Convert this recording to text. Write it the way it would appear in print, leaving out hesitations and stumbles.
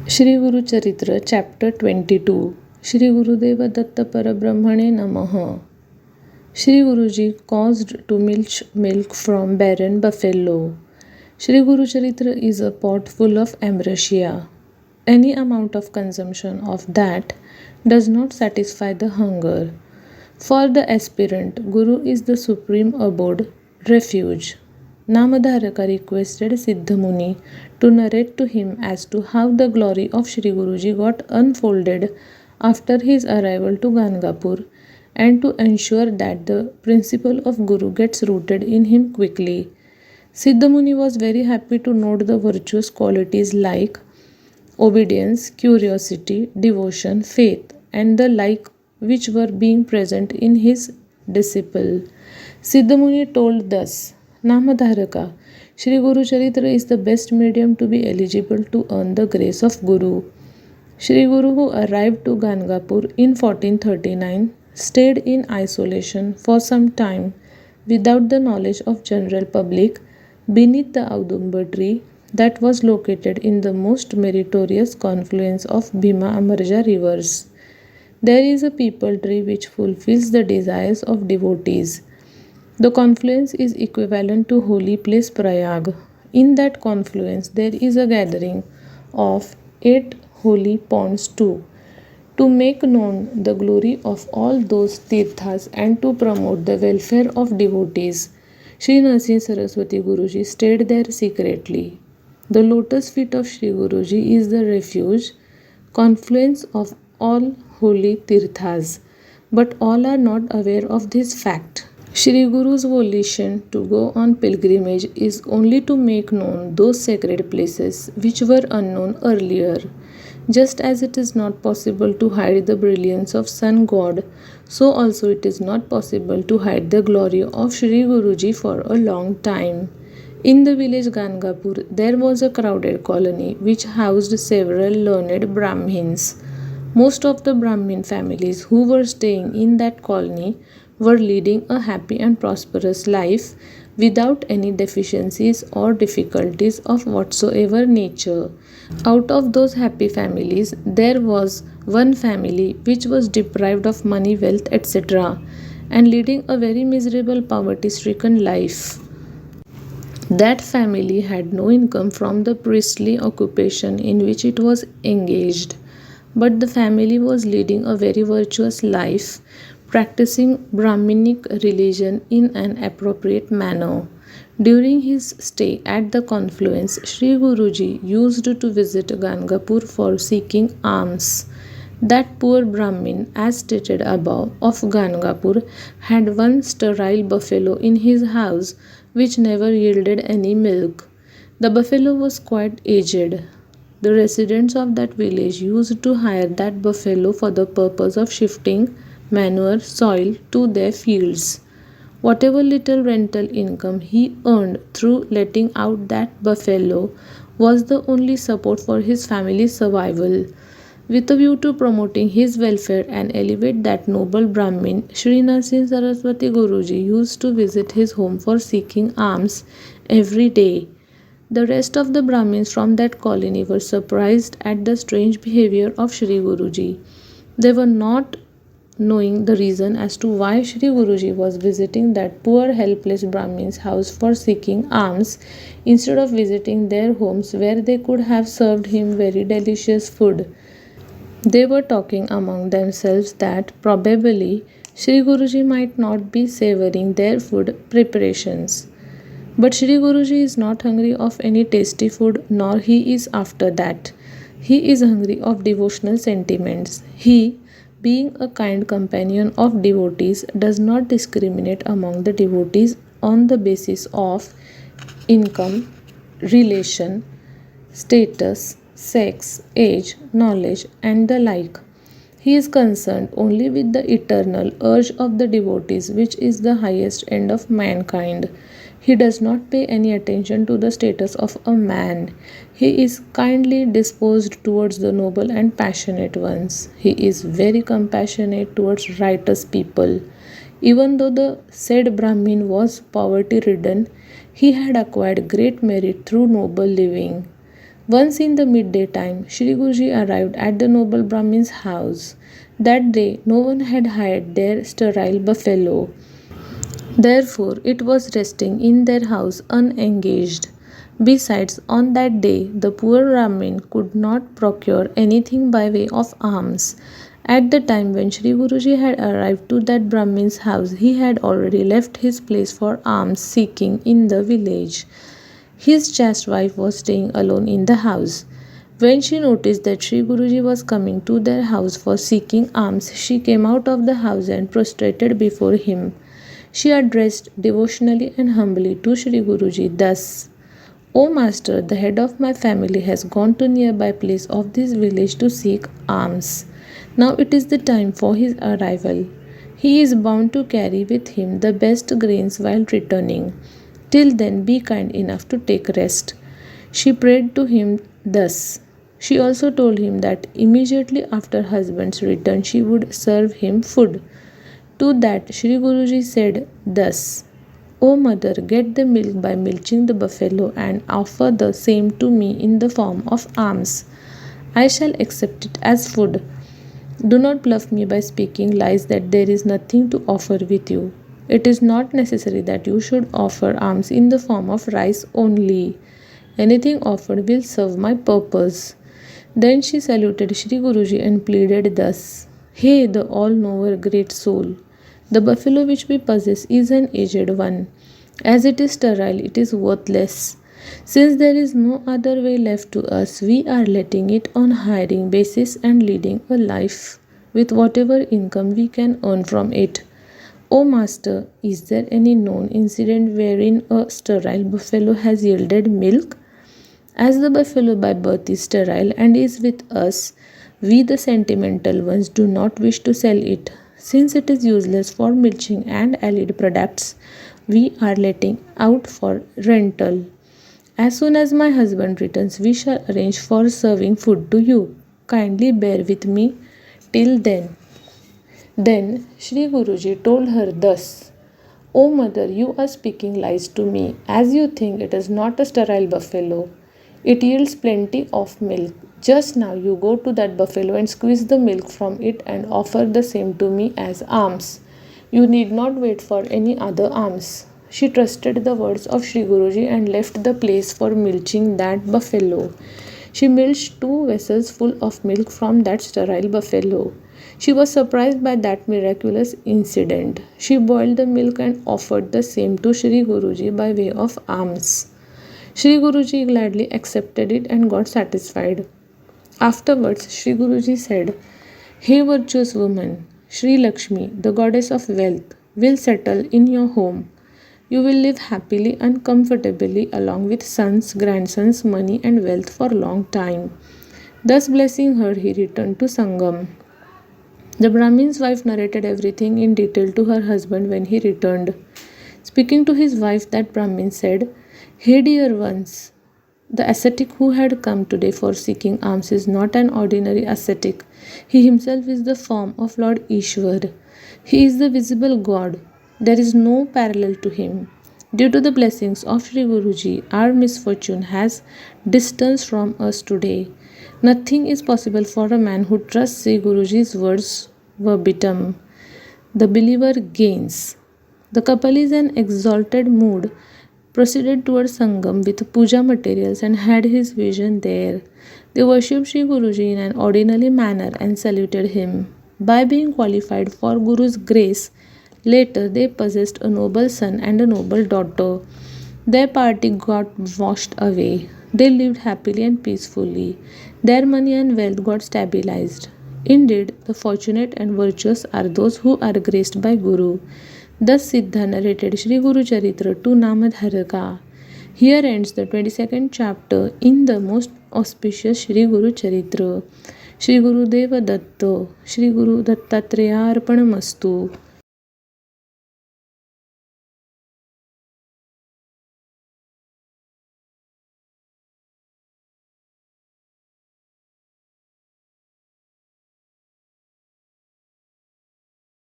Shri Gurucharitra Chapter 22 Shri Gurudeva Datta Parabrahmane Namaha. Shri Guruji caused to milk from barren buffalo. Shri Gurucharitra is a pot full of ambrosia. Any amount of consumption of that does not satisfy the hunger. For the aspirant, Guru is the supreme abode, refuge. Namadharaka requested Siddhamuni to narrate to him as to how the glory of Shri Guruji got unfolded after his arrival to Gangapur, and to ensure that the principle of Guru gets rooted in him quickly. Siddhamuni was very happy to note the virtuous qualities like obedience, curiosity, devotion, faith, and the like which were being present in his disciple. Siddhamuni told thus, Namadharaka, Shri Gurucharitra is the best medium to be eligible to earn the grace of Guru. Shri Guru, who arrived to Gangapur in 1439, stayed in isolation for some time without the knowledge of general public beneath the Audumbar tree that was located in the most meritorious confluence of Bhima Amarja rivers. There is a peepal tree which fulfills the desires of devotees. The confluence is equivalent to holy place Prayag. In that confluence there is a gathering of 8 holy ponds too, to make known the glory of all those tirthas and to promote the welfare of devotees. Shri Narsingh Saraswati Guruji stayed there secretly. The lotus feet of Shri Guruji is the refuge, confluence of all holy tirthas, but all are not aware of this fact. Shri Guru's volition to go on pilgrimage is only to make known those sacred places which were unknown earlier. Just as it is not possible to hide the brilliance of Sun God, so also it is not possible to hide the glory of Shri Guruji for a long time. In the village Gangapur, there was a crowded colony which housed several learned Brahmins. Most of the Brahmin families who were staying in that colony were leading a happy and prosperous life without any deficiencies or difficulties of whatsoever nature. Out of those happy families, there was one family which was deprived of money, wealth, etc., and leading a very miserable poverty stricken life. That family had no income from the priestly occupation in which it was engaged, but the family was leading a very virtuous life, practicing Brahminic religion in an appropriate manner. During his stay at the confluence, Sri Guruji used to visit Gangapur for seeking alms. That poor Brahmin, as stated above, of Gangapur, had one sterile buffalo in his house which never yielded any milk. The buffalo was quite aged. The residents of that village used to hire that buffalo for the purpose of shifting manure, soil to their fields. Whatever little rental income he earned through letting out that buffalo was the only support for his family's survival. With a view to promoting his welfare and elevate that noble Brahmin, Sri Narsingh Saraswati Guruji used to visit his home for seeking alms every day. The rest of the Brahmins from that colony were surprised at the strange behavior of Sri Guruji. They were not knowing the reason as to why Sri Guruji was visiting that poor helpless Brahmin's house for seeking alms instead of visiting their homes where they could have served him very delicious food. They were talking among themselves that probably Sri Guruji might not be savoring their food preparations. But Sri Guruji is not hungry of any tasty food, nor he is after that. He is hungry of devotional sentiments. He, being a kind companion of devotees, does not discriminate among the devotees on the basis of income, relation, status, sex, age, knowledge, and the like. He is concerned only with the eternal urge of the devotees, which is the highest end of mankind. He does not pay any attention to the status of a man. He is kindly disposed towards the noble and passionate ones. He is very compassionate towards righteous people. Even though the said Brahmin was poverty ridden, he had acquired great merit through noble living. Once in the midday time, Shri Guruji arrived at the noble Brahmin's house. That day, no one had hired their sterile buffalo. Therefore, it was resting in their house unengaged. Besides, on that day, the poor Brahmin could not procure anything by way of alms. At the time when Shri Guruji had arrived to that Brahmin's house, he had already left his place for alms seeking in the village. His chaste wife was staying alone in the house. When she noticed that Sri Guruji was coming to their house for seeking alms, she came out of the house and prostrated before him. She addressed devotionally and humbly to Sri Guruji thus: O Master, the head of my family has gone to nearby place of this village to seek alms. Now it is the time for his arrival. He is bound to carry with him the best grains while returning. Till then, be kind enough to take rest. She prayed to him thus. She also told him that immediately after husband's return she would serve him food. To that Sri Guruji said thus: O mother, get the milk by milching the buffalo and offer the same to me in the form of alms. I shall accept it as food. Do not bluff me by speaking lies that there is nothing to offer with you. It is not necessary that you should offer alms in the form of rice only. Anything offered will serve my purpose. Then she saluted Sri Guruji and pleaded thus: Hey, the all-knower great soul! The buffalo which we possess is an aged one. As it is sterile, it is worthless. Since there is no other way left to us, we are letting it on hiring basis and leading a life with whatever income we can earn from it. O Master, is there any known incident wherein a sterile buffalo has yielded milk? As the buffalo by birth is sterile and is with us, we the sentimental ones do not wish to sell it. Since it is useless for milching and allied products, we are letting out for rental. As soon as my husband returns, we shall arrange for serving food to you. Kindly bear with me till then. Then Sri Guruji told her thus: O mother, you are speaking lies to me, as you think it is not a sterile buffalo. It yields plenty of milk. Just now you go to that buffalo and squeeze the milk from it and offer the same to me as alms. You need not wait for any other alms. She trusted the words of Sri Guruji and left the place for milching that buffalo. She milked 2 vessels full of milk from that sterile buffalo. She was surprised by that miraculous incident. She boiled the milk and offered the same to Sri Guruji by way of alms. Sri Guruji gladly accepted it and got satisfied. Afterwards, Sri Guruji said, Hey virtuous woman, Sri Lakshmi, the goddess of wealth, will settle in your home. You will live happily and comfortably along with sons, grandsons, money and wealth for a long time. Thus blessing her, he returned to Sangam. The Brahmin's wife narrated everything in detail to her husband when he returned. Speaking to his wife, that Brahmin said, Hey dear ones, the ascetic who had come today for seeking alms is not an ordinary ascetic. He himself is the form of Lord Ishwar. He is the visible God. There is no parallel to him. Due to the blessings of Sri Guruji, our misfortune has distanced from us today. Nothing is possible for a man who trusts Sri Guruji's words verbatim. The believer gains. The couple is in exalted mood proceeded towards Sangam with puja materials and had his vision there. They worshipped Sri Guruji in an ordinary manner and saluted him. By being qualified for Guru's grace, later they possessed a noble son and a noble daughter. Their party got washed away. They lived happily and peacefully. Their money and wealth got stabilized. Indeed, the fortunate and virtuous are those who are graced by Guru. Thus Siddha narrated Shri Gurucharitra to Namadharaka. Here ends the 22nd chapter in the most auspicious Shri Gurucharitra. Shri Gurudeva Datta, Shri Guru Dattatreya Arpanamastu.